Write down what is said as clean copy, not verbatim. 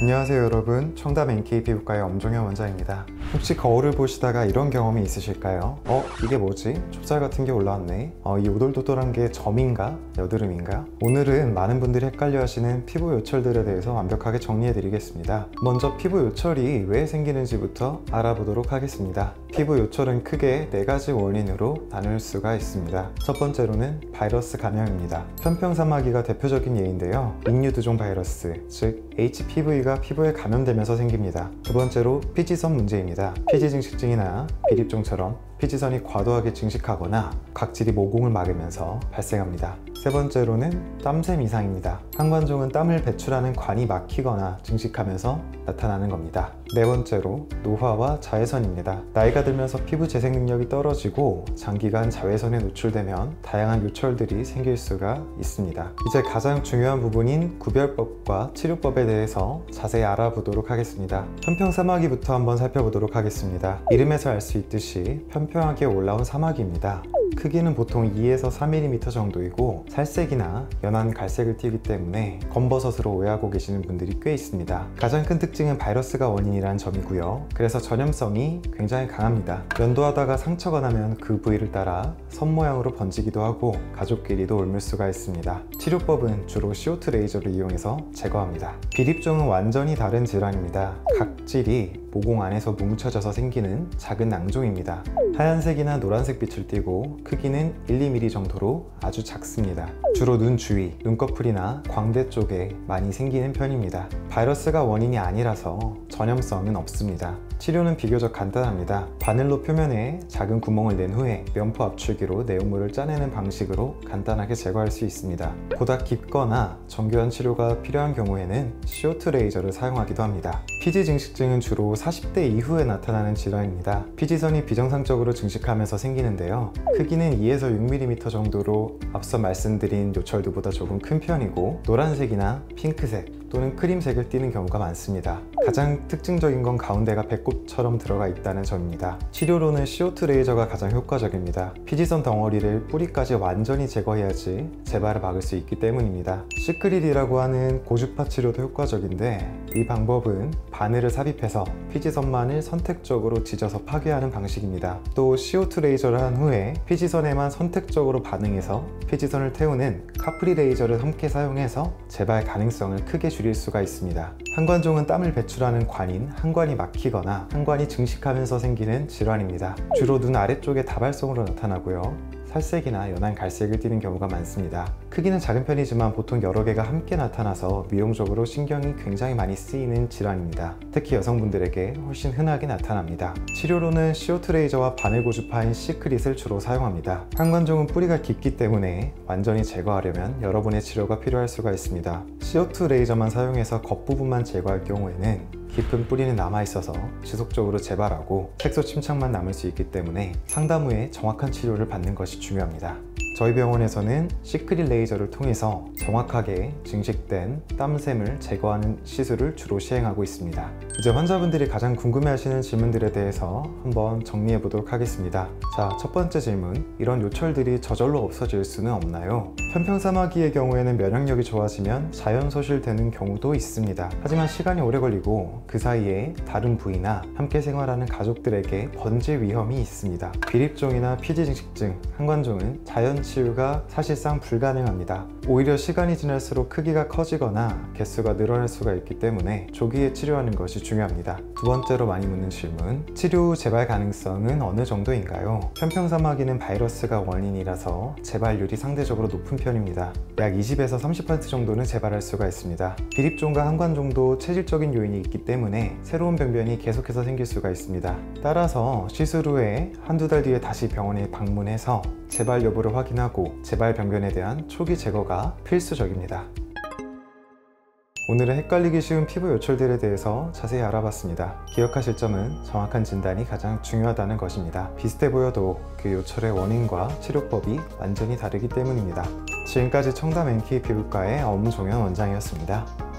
안녕하세요 여러분, 청담 NK 피부과의 엄종현 원장입니다. 혹시 거울을 보시다가 이런 경험이 있으실까요? 이게 뭐지? 좁쌀 같은 게 올라왔네. 이 오돌도돌한 게 점인가? 여드름인가? 오늘은 많은 분들이 헷갈려 하시는 피부 요철들에 대해서 완벽하게 정리해 드리겠습니다. 먼저 피부 요철이 왜 생기는지부터 알아보도록 하겠습니다. 피부 요철은 크게 4가지 원인으로 나눌 수가 있습니다. 첫 번째로는 바이러스 감염입니다. 편평사마귀가 대표적인 예인데요. 익류두종 바이러스, 즉 HPV가 피부에 감염되면서 생깁니다. 두 번째로 피지선 문제입니다. 피지증식증이나 비립종처럼 피지선이 과도하게 증식하거나 각질이 모공을 막으면서 발생합니다. 세 번째로는 땀샘 이상입니다. 한관종은 땀을 배출하는 관이 막히거나 증식하면서 나타나는 겁니다. 네 번째로 노화와 자외선입니다. 나이가 들면서 피부 재생 능력이 떨어지고 장기간 자외선에 노출되면 다양한 요철들이 생길 수가 있습니다. 이제 가장 중요한 부분인 구별법과 치료법에 대해서 자세히 알아보도록 하겠습니다. 편평사마귀부터 한번 살펴보도록 하겠습니다. 이름에서 알 수 있듯이 편평하게 올라온 사마귀입니다. 크기는 보통 2에서 3mm 정도이고 살색이나 연한 갈색을 띠기 때문에 검버섯으로 오해하고 계시는 분들이 꽤 있습니다. 가장 큰 특징은 바이러스가 원인이라는 점이고요. 그래서 전염성이 굉장히 강합니다. 면도하다가 상처가 나면 그 부위를 따라 선 모양으로 번지기도 하고 가족끼리도 옮을 수가 있습니다. 치료법은 주로 CO2 레이저를 이용해서 제거합니다. 비립종은 완전히 다른 질환입니다. 각질이 모공 안에서 뭉쳐져서 생기는 작은 낭종입니다. 하얀색이나 노란색 빛을 띠고 크기는 1~2mm 정도로 아주 작습니다. 주로 눈 주위, 눈꺼풀이나 광대 쪽에 많이 생기는 편입니다. 바이러스가 원인이 아니라서 전염성은 없습니다. 치료는 비교적 간단합니다. 바늘로 표면에 작은 구멍을 낸 후에 면포 압출기로 내용물을 짜내는 방식으로 간단하게 제거할 수 있습니다. 보다 깊거나 정교한 치료가 필요한 경우에는 CO2 레이저를 사용하기도 합니다. 피지증식증은 주로 40대 이후에 나타나는 질환입니다. 피지선이 비정상적으로 증식하면서 생기는데요. 크기는 2에서 6mm 정도로 앞서 말씀드린 요철두보다 조금 큰 편이고 노란색이나 핑크색 또는 크림색을 띠는 경우가 많습니다. 가장 특징적인 건 가운데가 배꼽처럼 들어가 있다는 점입니다. 치료로는 CO2 레이저가 가장 효과적입니다. 피지선 덩어리를 뿌리까지 완전히 제거해야지 재발을 막을 수 있기 때문입니다. 시크릿이라고 하는 고주파 치료도 효과적인데 이 방법은 바늘을 삽입해서 피지선만을 선택적으로 찢어서 파괴하는 방식입니다. 또 CO2 레이저를 한 후에 피지선에만 선택적으로 반응해서 피지선을 태우는 카프리 레이저를 함께 사용해서 재발 가능성을 크게 줄일 수가 있습니다. 한관종은 땀을 배출하는 관인 한관이 막히거나 한관이 증식하면서 생기는 질환입니다. 주로 눈 아래쪽에 다발성으로 나타나고요. 살색이나 연한 갈색을 띠는 경우가 많습니다. 크기는 작은 편이지만 보통 여러 개가 함께 나타나서 미용적으로 신경이 굉장히 많이 쓰이는 질환입니다. 특히 여성분들에게 훨씬 흔하게 나타납니다. 치료로는 CO2 레이저와 바늘 고주파인 시크릿을 주로 사용합니다. 한관종은 뿌리가 깊기 때문에 완전히 제거하려면 여러 번의 치료가 필요할 수가 있습니다. CO2 레이저만 사용해서 겉부분만 제거할 경우에는 깊은 뿌리는 남아있어서 지속적으로 재발하고 색소 침착만 남을 수 있기 때문에 상담 후에 정확한 치료를 받는 것이 중요합니다. 저희 병원에서는 시크릿 레이저를 통해서 정확하게 증식된 땀샘을 제거하는 시술을 주로 시행하고 있습니다. 이제 환자분들이 가장 궁금해하시는 질문들에 대해서 한번 정리해 보도록 하겠습니다. 자, 첫 번째 질문. 이런 요철들이 저절로 없어질 수는 없나요? 편평사마귀의 경우에는 면역력이 좋아지면 자연 소실되는 경우도 있습니다. 하지만 시간이 오래 걸리고 그 사이에 다른 부위나 함께 생활하는 가족들에게 번질 위험이 있습니다. 비립종이나 피지증식증, 한관종은 자연 치유가 사실상 불가능합니다. 오히려 시간이 지날수록 크기가 커지거나 개수가 늘어날 수가 있기 때문에 조기에 치료하는 것이 중요합니다. 두 번째로 많이 묻는 질문. 치료 후 재발 가능성은 어느 정도인가요? 편평사마귀는 바이러스가 원인이라서 재발률이 상대적으로 높은 편입니다. 약 20에서 30% 정도는 재발할 수가 있습니다. 비립종과 한관종도 체질적인 요인이 있기 때문에 새로운 병변이 계속해서 생길 수가 있습니다. 따라서 시술 후에 한두 달 뒤에 다시 병원에 방문해서 재발 여부를 확인하고 재발 병변에 대한 초기 제거가 필수적입니다. 오늘은 헷갈리기 쉬운 피부 요철들에 대해서 자세히 알아봤습니다. 기억하실 점은 정확한 진단이 가장 중요하다는 것입니다. 비슷해 보여도 그 요철의 원인과 치료법이 완전히 다르기 때문입니다. 지금까지 청담 NK 피부과의 엄종현 원장이었습니다.